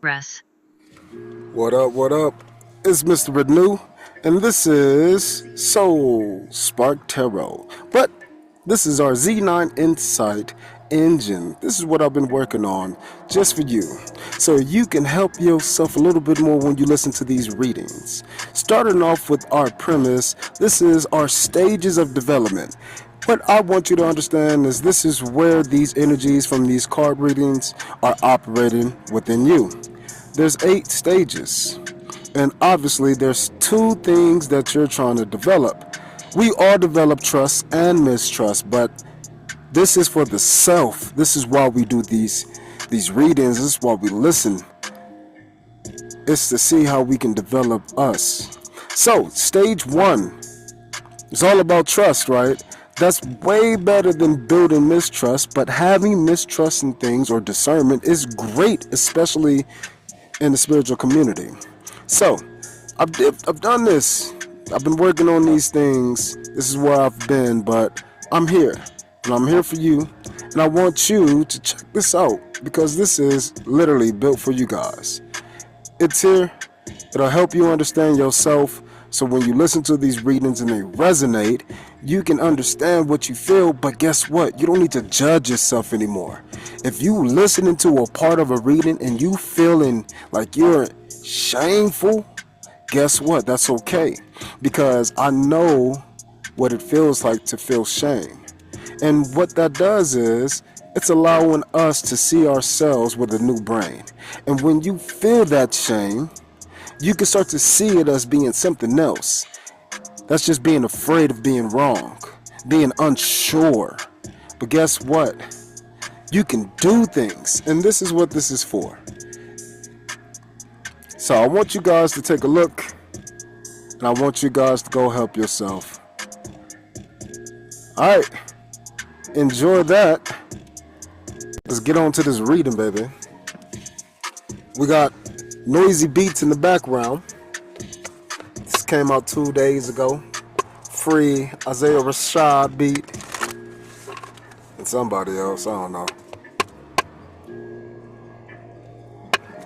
Russ. What up, what up? It's Mr. Renew, and this is Soul Spark Tarot. But this is our Z9 Insight engine. This is what I've been working on just for you, so you can help yourself a little bit more when you listen to these readings. Starting off with our premise, this is our stages of development. What I want you to understand is this is where these energies from these card readings are operating within you. There's 8 stages, and obviously there's 2 things that you're trying to develop. We all develop trust and mistrust, but this is for the self. This is why we do these readings. This is why we listen. It's to see how we can develop us. So stage 1 is all about trust, right? That's way better than building mistrust, but having mistrust in things or discernment is great, especially in the spiritual community. So I've done this. I've been working on these things. This is where I've been, but I'm here, and I'm here for you, and I want you to check this out because this is literally built for you guys. It's here. It'll help you understand yourself, so when you listen to these readings and they resonate, you can understand what you feel. But guess what? You don't need to judge yourself anymore. If you listening to a part of a reading and you feeling like you're shameful, guess what? That's okay, because I know what it feels like to feel shame. And what that does is it's allowing us to see ourselves with a new brain. And when you feel that shame, you can start to see it as being something else. That's just being afraid of being wrong, being unsure. But guess what? You can do things, and this is what this is for. So I want you guys to take a look, and I want you guys to go help yourself. All right, enjoy that. Let's get on to this reading, baby. We got noisy beats in the background. This came out 2 days ago. Free Isaiah Rashad beat. And somebody else, I don't know.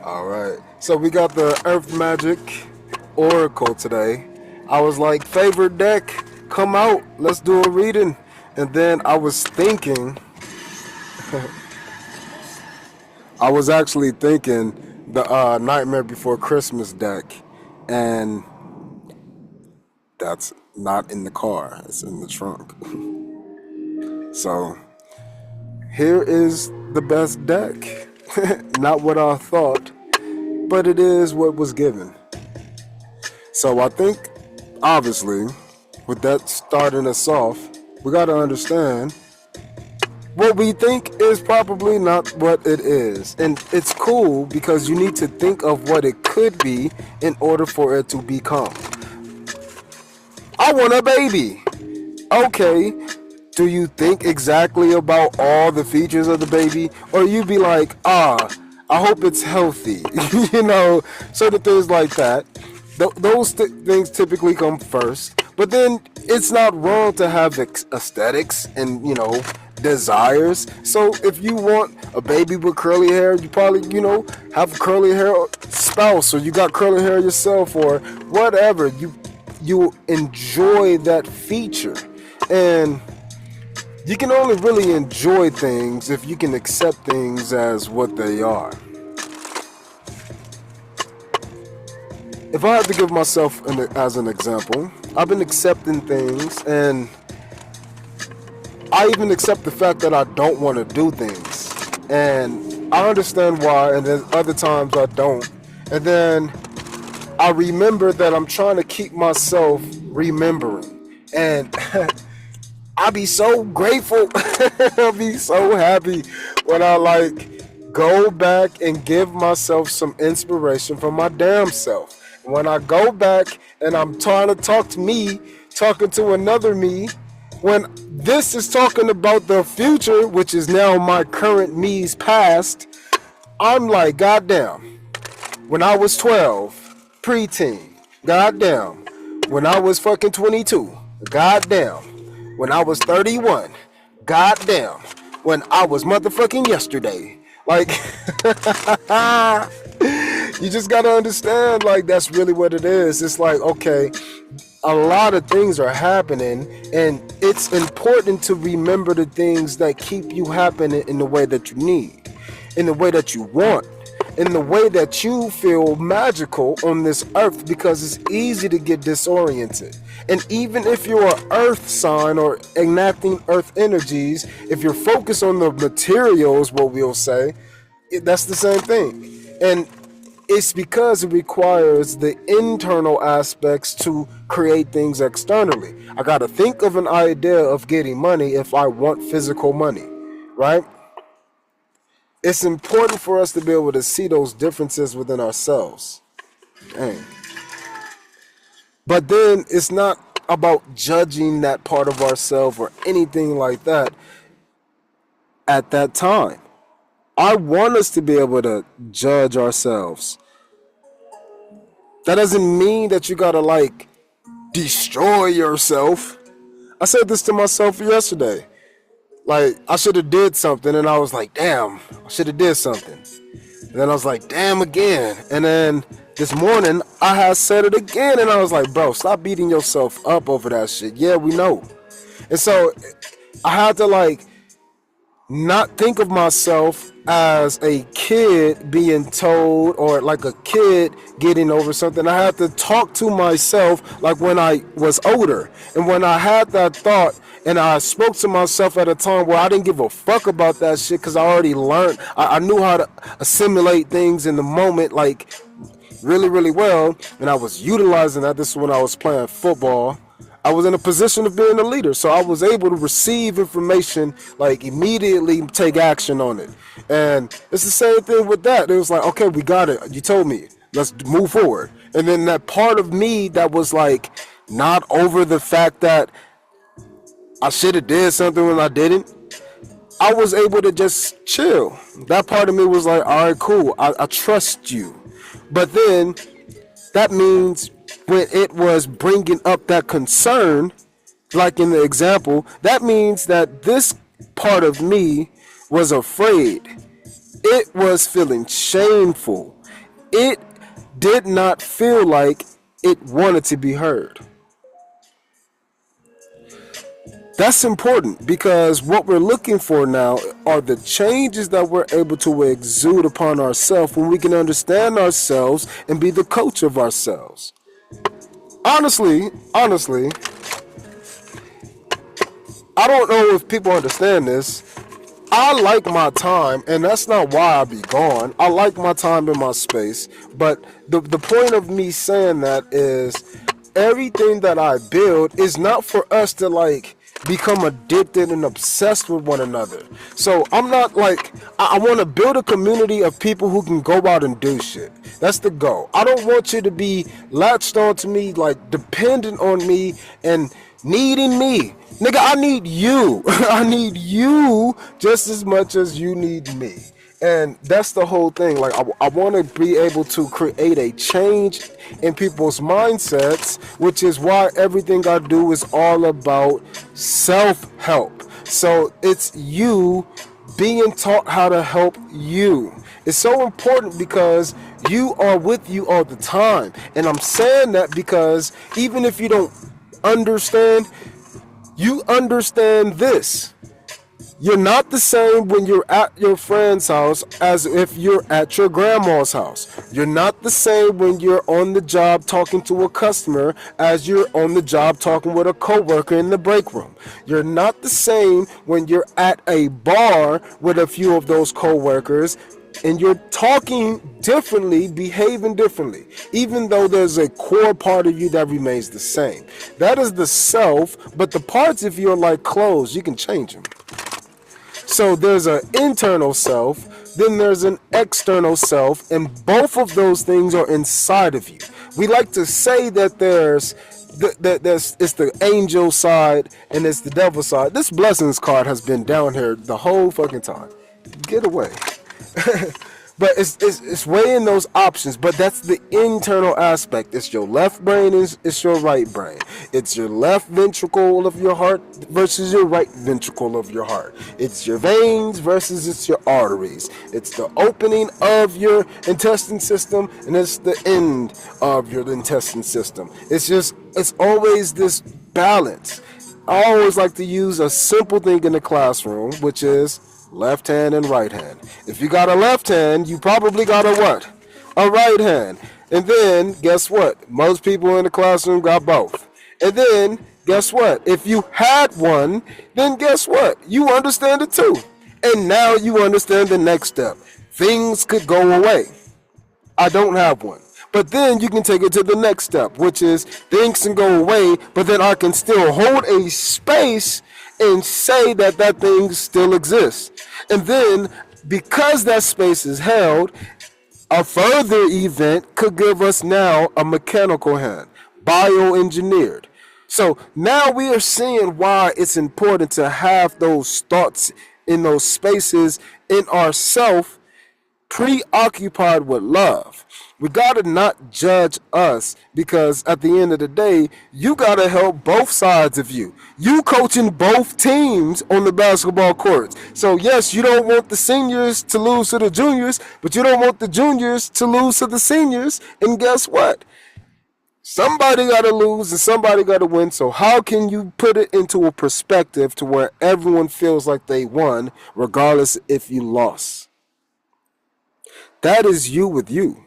Alright. So we got the Earth Magic Oracle today. I was like, favorite deck, come out. Let's do a reading. And then I was thinking, I was actually thinking the Nightmare Before Christmas deck, and that's not in the car, it's in the trunk. So here is the best deck. Not what I thought, but it is what was given. So I think, obviously, with that starting us off, we got to understand what we think is probably not what it is. And it's cool because you need to think of what it could be in order for it to become. I want a baby. Okay. Do you think exactly about all the features of the baby? Or you be like, I hope it's healthy. Certain things like that. Those things typically come first. But then it's not wrong to have aesthetics and, desires. So if you want a baby with curly hair, you probably, have a curly hair spouse, or you got curly hair yourself, or whatever. You enjoy that feature. And you can only really enjoy things if you can accept things as what they are. If I had to give myself as an example, I've been accepting things, and I even accept the fact that I don't want to do things. And I understand why, and then other times I don't. And then I remember that I'm trying to keep myself remembering. And I be so grateful. I'll be so happy when I go back and give myself some inspiration from my damn self. When I go back and I'm trying to talk to me, talking to another me, when this is talking about the future, which is now my current me's past, I'm like, goddamn. When I was 12, preteen, goddamn. When I was fucking 22, goddamn. When I was 31, goddamn. When I was motherfucking yesterday, Like, you just gotta understand, like, that's really what it is. It's like, okay, a lot of things are happening, and it's important to remember the things that keep you happening in the way that you need, in the way that you want, in the way that you feel magical on this earth, because it's easy to get disoriented. And even if you're an earth sign or enacting earth energies, if you're focused on the materials, what we'll say, that's the same thing. And it's because it requires the internal aspects to create things externally. I got to think of an idea of getting money if I want physical money, right? It's important for us to be able to see those differences within ourselves. Dang. But then it's not about judging that part of ourselves or anything like that at that time. I want us to be able to judge ourselves. That doesn't mean that you gotta like destroy yourself. I said this to myself yesterday. Like, I should have did something, and I was like, damn, I should have did something. And then I was like, damn again. And then this morning I had said it again, and I was like, bro, stop beating yourself up over that shit. Yeah, we know. And so I had to like not think of myself as a kid being told, or like a kid getting over something. I had to talk to myself like when I was older. And when I had that thought and I spoke to myself at a time where I didn't give a fuck about that shit, because I already learned, I knew how to assimilate things in the moment, like really, really well. And I was utilizing that. This is when I was playing football. I was in a position of being a leader, so I was able to receive information, like immediately take action on it. And it's the same thing with that. It was like, okay, we got it. You told me, let's move forward. And then that part of me that was like not over the fact that I should have did something when I didn't, I was able to just chill. That part of me was like, all right, cool, I trust you. But then that means when it was bringing up that concern, like in the example, that means that this part of me was afraid. It was feeling shameful. It did not feel like it wanted to be heard. That's important, because what we're looking for now are the changes that we're able to exude upon ourselves when we can understand ourselves and be the coach of ourselves. Honestly, I don't know if people understand this. I like my time, and that's not why I be gone. I like my time in my space, but the point of me saying that is everything that I build is not for us to like become addicted and obsessed with one another. So I'm not like, I want to build a community of people who can go out and do shit. That's the goal. I don't want you to be latched on to me, like dependent on me and needing me. Nigga, I need you. I need you just as much as you need me. And that's the whole thing. Like, I want to be able to create a change in people's mindsets, which is why everything I do is all about self-help. So it's you being taught how to help you. It's so important because you are with you all the time. And I'm saying that because even if you don't understand, you understand this. You're not the same when you're at your friend's house as if you're at your grandma's house. You're not the same when you're on the job talking to a customer as you're on the job talking with a coworker in the break room. You're not the same when you're at a bar with a few of those coworkers and you're talking differently, behaving differently, even though there's a core part of you that remains the same. That is the self, but the parts, if you're like clothes, you can change them. So there's an internal self, then there's an external self, and both of those things are inside of you. We like to say that there's it's the angel side and it's the devil side. This blessings card has been down here the whole fucking time. Get away. But it's weighing those options. But that's the internal aspect. It's your left brain, it's your right brain. It's your left ventricle of your heart versus your right ventricle of your heart. It's your veins versus it's your arteries. It's the opening of your intestine system and it's the end of your intestine system. It's always this balance. I always like to use a simple thing in the classroom, which is left hand and right hand. If you got a left hand, you probably got a what? A right hand. And then, guess what? Most people in the classroom got both. And then, guess what? If you had one, then guess what? You understand it too. And now you understand the next step. Things could go away. I don't have one. But then you can take it to the next step, which is things can go away, but then I can still hold a space and say that that thing still exists. And then, because that space is held, a further event could give us now a mechanical hand, bioengineered. So now we are seeing why it's important to have those thoughts in those spaces in ourself preoccupied with love. We gotta not judge us, because at the end of the day, you gotta help both sides of you. You coaching both teams on the basketball courts. So yes, you don't want the seniors to lose to the juniors, but you don't want the juniors to lose to the seniors. And guess what? Somebody gotta lose and somebody gotta win. So how can you put it into a perspective to where everyone feels like they won, regardless if you lost? That is you with you.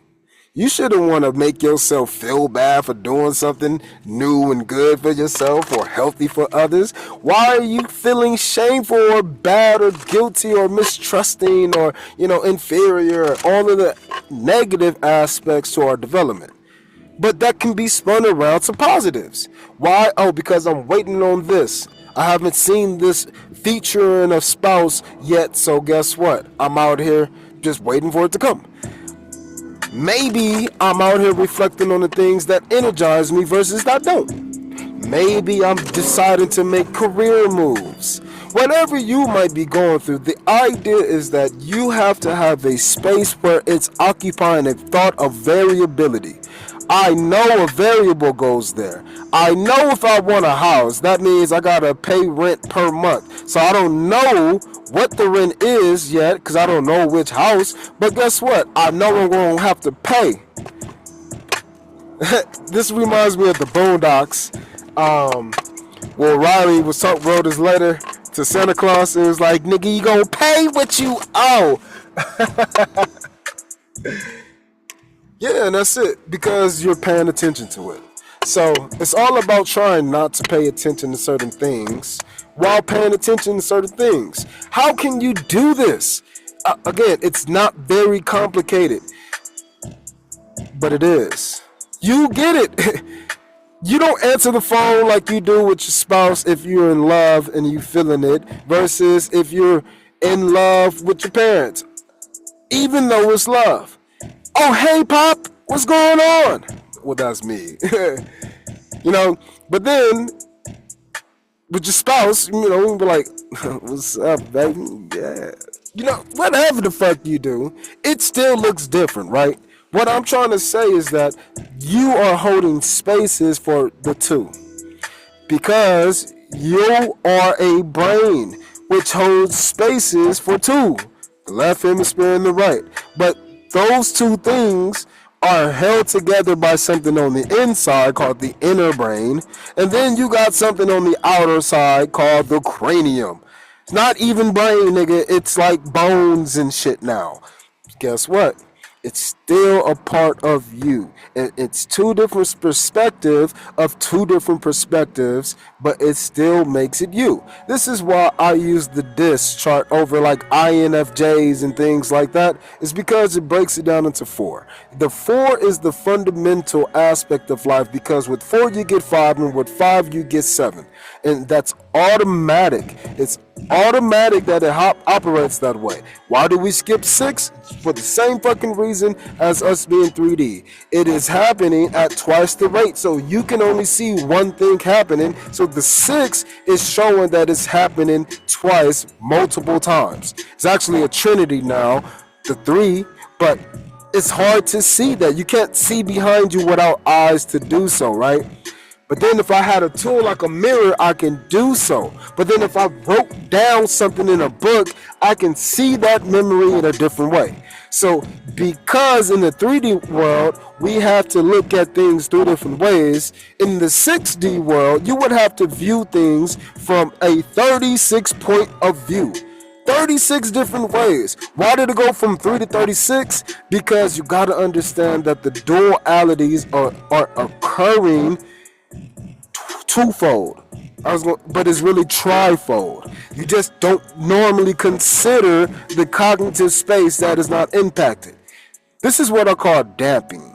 You shouldn't want to make yourself feel bad for doing something new and good for yourself or healthy for others. Why are you feeling shameful or bad or guilty or mistrusting or, inferior, all of the negative aspects to our development? But that can be spun around to positives. Why? Oh, because I'm waiting on this. I haven't seen this feature in a spouse yet, so guess what? I'm out here just waiting for it to come. Maybe I'm out here reflecting on the things that energize me versus that don't. Maybe I'm deciding to make career moves. Whatever you might be going through, the idea is that you have to have a space where it's occupying a thought of variability. I know a variable goes there. I know if I want a house, that means I gotta pay rent per month. So I don't know what the rent is yet, because I don't know which house. But guess what? I know I'm gonna have to pay. This reminds me of the Boondocks. Where Riley wrote his letter to Santa Claus and was like, "Nigga, you gonna pay what you owe." Yeah, and that's it, because you're paying attention to it. So it's all about trying not to pay attention to certain things while paying attention to certain things. How can you do this? Again, it's not very complicated, but it is. You get it. You don't answer the phone like you do with your spouse if you're in love and you feeling it, versus if you're in love with your parents, even though it's love. Oh, hey, Pop, what's going on? Well, that's me. But then with your spouse, you be like, what's up, baby? Yeah. Whatever the fuck you do, it still looks different, right? What I'm trying to say is that you are holding spaces for the two, because you are a brain which holds spaces for two, the left hemisphere and the right. But those two things are held together by something on the inside called the inner brain, and then you got something on the outer side called the cranium. It's not even brain, nigga. It's like bones and shit now. Guess what? It's still a part of you. It's two different perspectives of two different perspectives, but it still makes it you. This is why I use the DISC chart over like INFJs and things like that. It's because it breaks it down into four. The four is the fundamental aspect of life, because with four you get five, and with five you get seven. And that's automatic. It's automatic that it operates that way. Why do we skip 6? For the same fucking reason as us being 3D. It is happening at twice the rate, so you can only see one thing happening. So the 6 is showing that it's happening twice, multiple times. It's actually a trinity now. The 3 But it's hard to see that. You can't see behind you without eyes to do so, right? But then if I had a tool like a mirror, I can do so. But then if I wrote down something in a book, I can see that memory in a different way. So because in the 3D world, we have to look at things three different ways, in the 6D world, you would have to view things from a 36 point of view. 36 different ways. Why did it go from 3 to 36? Because you got to understand that the dualities are occurring twofold. But it's really trifold. You just don't normally consider the cognitive space that is not impacted. This is what I call damping.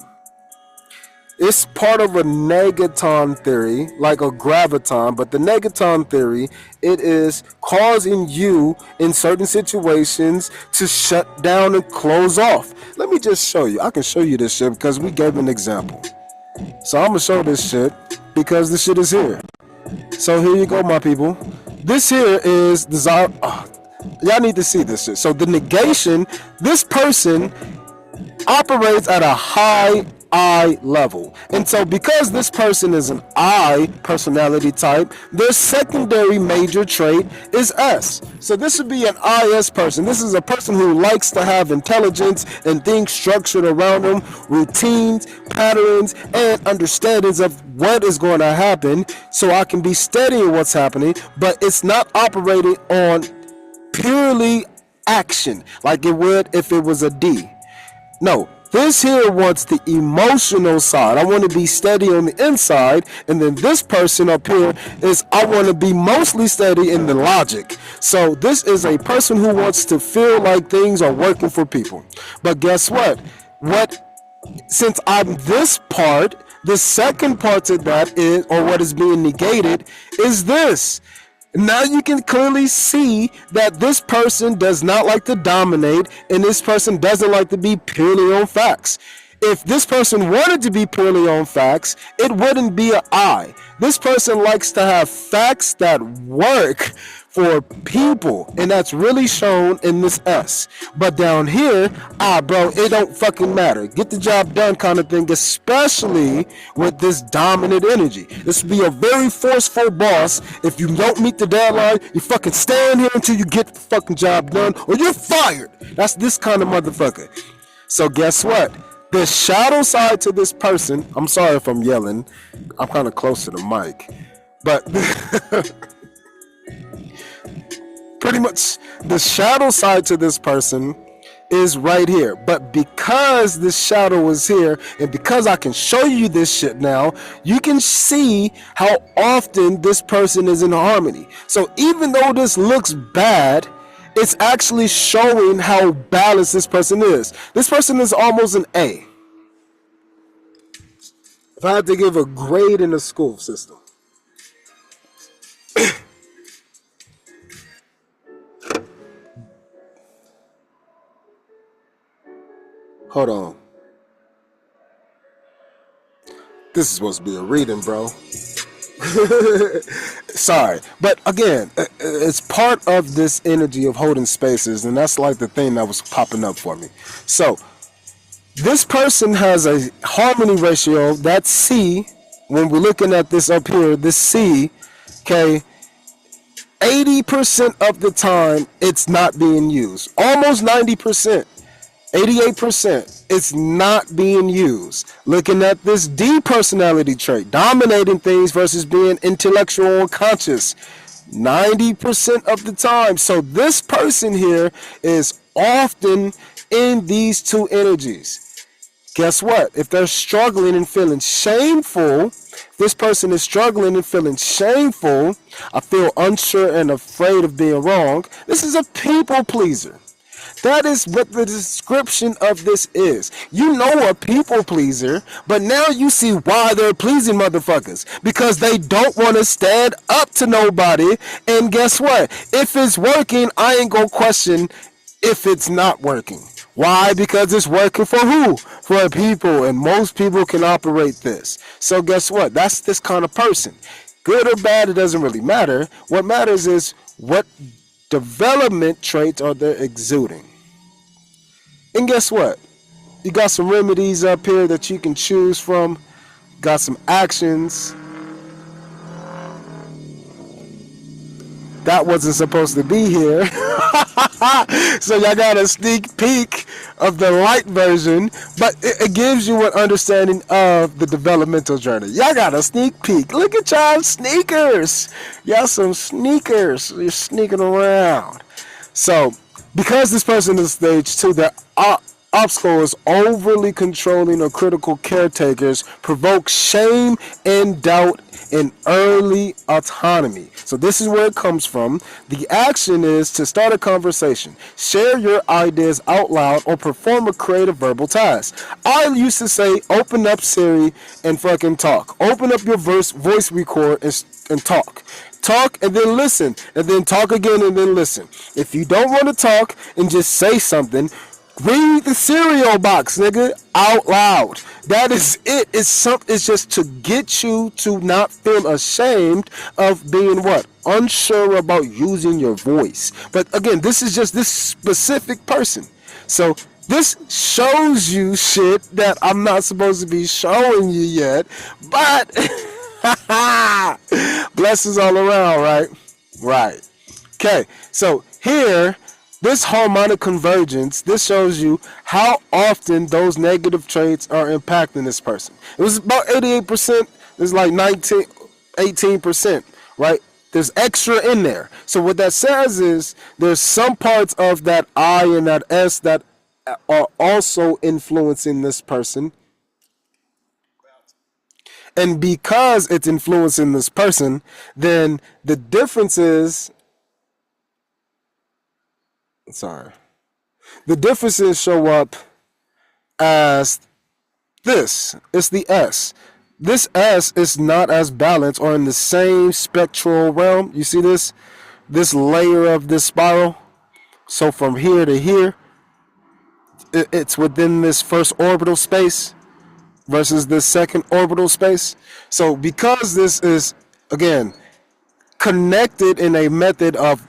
It's part of a negaton theory, like a graviton, but the negaton theory, it is causing you in certain situations to shut down and close off. Let me just show you. I can show you this shit because we gave an example. So I'm going to show this shit because this shit is here. So here you go, my people. This here is the y'all need to see this shit. So the negation, this person operates at a high I level. And so because this person is an I personality type, their secondary major trait is S. So this would be an IS person. This is a person who likes to have intelligence and things structured around them, routines, patterns, and understandings of what is going to happen so I can be steady in what's happening, but it's not operating on purely action like it would if it was a D. No, this here wants the emotional side. I want to be steady on the inside. And then this person up here is I want to be mostly steady in the logic. So this is a person who wants to feel like things are working for people. But guess what? Since I'm this part, the second part to that is, or what is being negated, is this. Now you can clearly see that this person does not like to dominate and this person doesn't like to be purely on facts. If this person wanted to be purely on facts, it wouldn't be an I. This person likes to have facts that work for people, and that's really shown in this S. But down here, bro, it don't fucking matter. Get the job done kind of thing, especially with this dominant energy. This would be a very forceful boss. If you don't meet the deadline, you fucking stand here until you get the fucking job done, or you're fired. That's this kind of motherfucker. So guess what? The shadow side to this person, I'm sorry if I'm yelling, I'm kind of close to the mic, but pretty much the shadow side to this person is right here. But because this shadow is here and because I can show you this shit now, you can see how often this person is in harmony. So even though this looks bad, it's actually showing how balanced this person is. This person is almost an A. If I had to give a grade in the school system, hold on. This is supposed to be a reading, bro. Sorry, but again, it's part of this energy of holding spaces, and that's like the thing that was popping up for me. So this person has a harmony ratio, that's C. When we're looking at this up here, this C, okay, 80% of the time it's not being used. Almost 90%. 88%, it's not being used. Looking at this D personality trait, dominating things versus being intellectual and conscious, 90% of the time. So this person here is often in these two energies. Guess what? If they're struggling and feeling shameful, this person is struggling and feeling shameful, I feel unsure and afraid of being wrong. This is a people pleaser. That is what the description of this is. You know a people pleaser, but now you see why they're pleasing motherfuckers. Because they don't want to stand up to nobody. And guess what? If it's working, I ain't gonna question if it's not working. Why? Because it's working for who? For people. And most people can operate this. So guess what? That's this kind of person. Good or bad, it doesn't really matter. What matters is what development traits are they exuding. And guess what? You got some remedies up here that you can choose from. Got some actions. That wasn't supposed to be here. So y'all got a sneak peek of the light version, but it gives you an understanding of the developmental journey. Y'all got a sneak peek. Look at y'all sneakers. Y'all some sneakers. You're sneaking around. So, because this person is stage 2, their obstacles, overly controlling or critical caretakers, provoke shame and doubt in early autonomy. So this is where it comes from. The action is to start a conversation, share your ideas out loud, or perform a creative verbal task. I used to say, open up Siri and fucking talk. Open up your voice record and talk. Talk and then listen, and then talk again and then listen. If you don't want to talk and just say something, read the cereal box, nigga, out loud. That is it. It's just to get you to not feel ashamed of being what? Unsure about using your voice. But again, this is just this specific person. So this shows you shit that I'm not supposed to be showing you yet, but blessings all around, right? Right. Okay, so here, this harmonic convergence, this shows you how often those negative traits are impacting this person. It was about 88%, it's like 18%, right? There's extra in there. So what that says is there's some parts of that I and that S that are also influencing this person. And because it's influencing this person, then the differences show up as this. It's the S. This S is not as balanced or in the same spectral realm. You see this? This layer of this spiral? So from here to here, it's within this first orbital space versus this second orbital space. So because this is, again, connected in a method of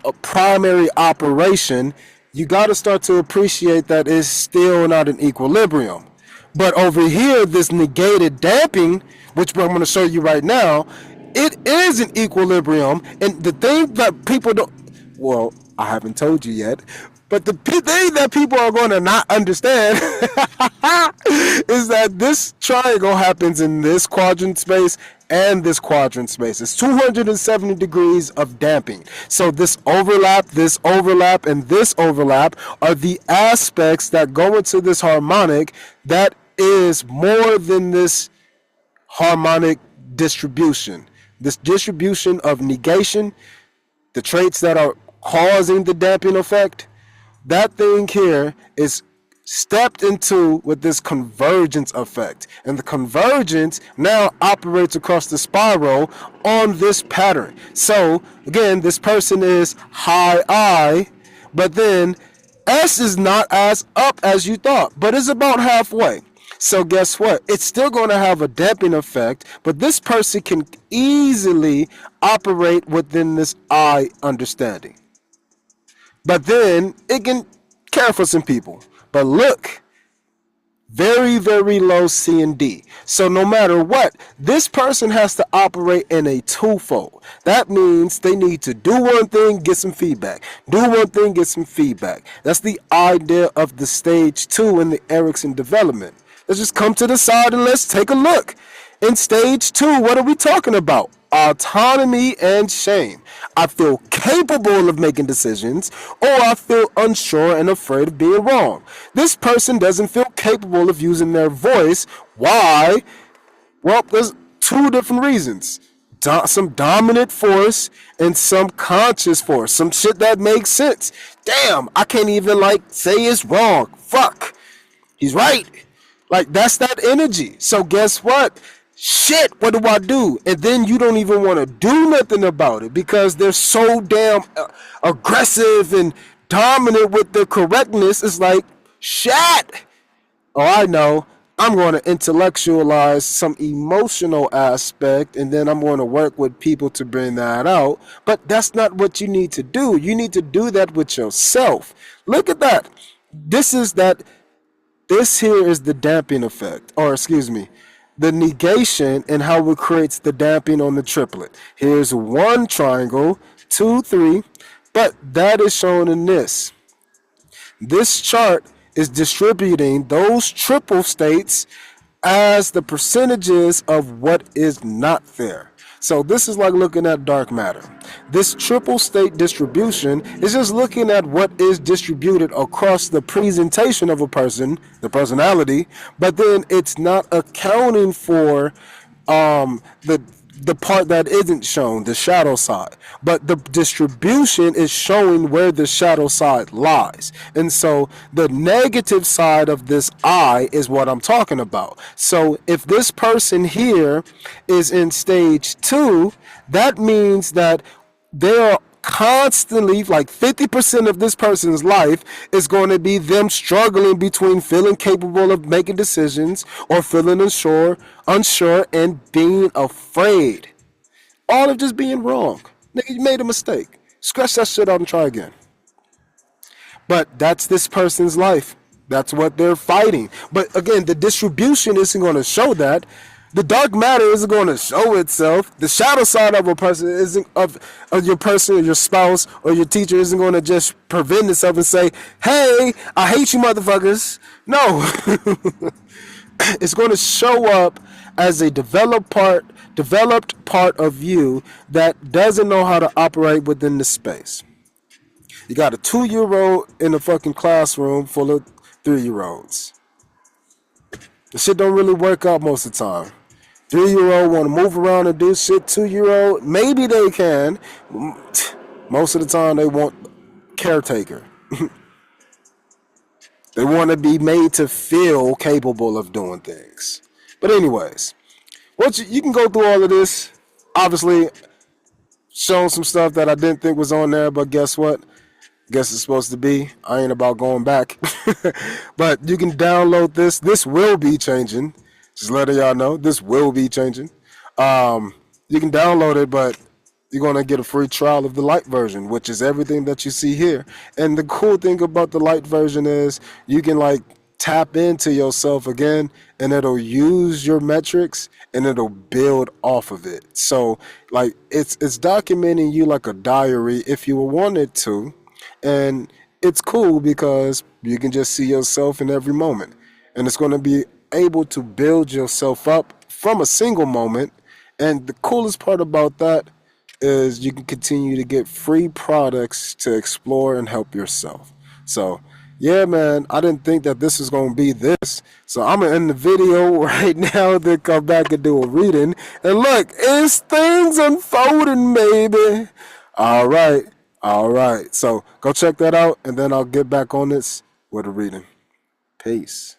a primary operation, you got to start to appreciate that it's still not in equilibrium. But over here, this negated damping, which I'm going to show you right now, it is in equilibrium. And the thing that people don't, well, I haven't told you yet, but the thing that people are going to not understand is that this triangle happens in this quadrant space and this quadrant space. It's 270 degrees of damping. So this overlap, and this overlap are the aspects that go into this harmonic that is more than this harmonic distribution. This distribution of negation, the traits that are causing the damping effect, that thing here is stepped into with this convergence effect. And the convergence now operates across the spiral on this pattern. So, again, this person is high I, but then S is not as up as you thought, but it's about halfway. So guess what? It's still going to have a damping effect, but this person can easily operate within this I understanding. But then it can care for some people. But look, very, very low C and D. So no matter what, this person has to operate in a twofold. That means they need to do one thing, get some feedback. Do one thing, get some feedback. That's the idea of the stage 2 in the Erickson development. Let's just come to the side and let's take a look. In stage 2, what are we talking about? Autonomy and shame. I feel capable of making decisions, or I feel unsure and afraid of being wrong. This person doesn't feel capable of using their voice. Why? Well, there's two different reasons. Some dominant force and some conscious force. Some shit that makes sense. Damn, I can't even say it's wrong. Fuck. He's right. That's that energy. So guess what? Shit, what do I do? And then you don't even want to do nothing about it because they're so damn aggressive and dominant with their correctness. It's like, shit. Oh, I know. I'm going to intellectualize some emotional aspect and then I'm going to work with people to bring that out. But that's not what you need to do. You need to do that with yourself. Look at that. This is that This here is the damping effect, or excuse me, the negation and how it creates the damping on the triplet. Here's one triangle, 2, 3, but that is shown in this. This chart is distributing those triple states as the percentages of what is not there. So this is like looking at dark matter. This triple state distribution is just looking at what is distributed across the presentation of a person, the personality, but then it's not accounting for the part that isn't shown, the shadow side. But the distribution is showing where the shadow side lies. And so the negative side of this I is what I'm talking about. So if this person here is in stage 2, that means that they're constantly, like 50% of this person's life is going to be them struggling between feeling capable of making decisions or feeling unsure and being afraid. All of just being wrong. Nigga, you made a mistake. Scratch that shit out and try again. But that's this person's life. That's what they're fighting. But again, the distribution isn't going to show that. The dark matter isn't going to show itself. The shadow side of a person isn't of your person or your spouse or your teacher isn't going to just prevent itself and say, "Hey, I hate you, motherfuckers." No, it's going to show up as a developed part of you that doesn't know how to operate within the space. You got a 2-year-old in a fucking classroom full of 3-year-olds. The shit don't really work out most of the time. 3-year-old want to move around and do shit. 2-year-old, maybe they can. Most of the time they want caretaker. They want to be made to feel capable of doing things. But anyways, you can go through all of this. Obviously, shown some stuff that I didn't think was on there, but guess what? Guess it's supposed to be. I ain't about going back. But you can download this. This will be changing. Just letting y'all know, this will be changing. You can download it, but you're going to get a free trial of the light version, which is everything that you see here. And the cool thing about the light version is you can like tap into yourself again, and it'll use your metrics and it'll build off of it. So like it's documenting you like a diary if you wanted to. And it's cool because you can just see yourself in every moment. And it's going to be able to build yourself up from a single moment. And the coolest part about that is you can continue to get free products to explore and help yourself. So, yeah, man, I didn't think that this was going to be this. So I'm going to end the video right now, then come back and do a reading. And look, it's things unfolding, baby. All right. So go check that out, and then I'll get back on this with a reading. Peace.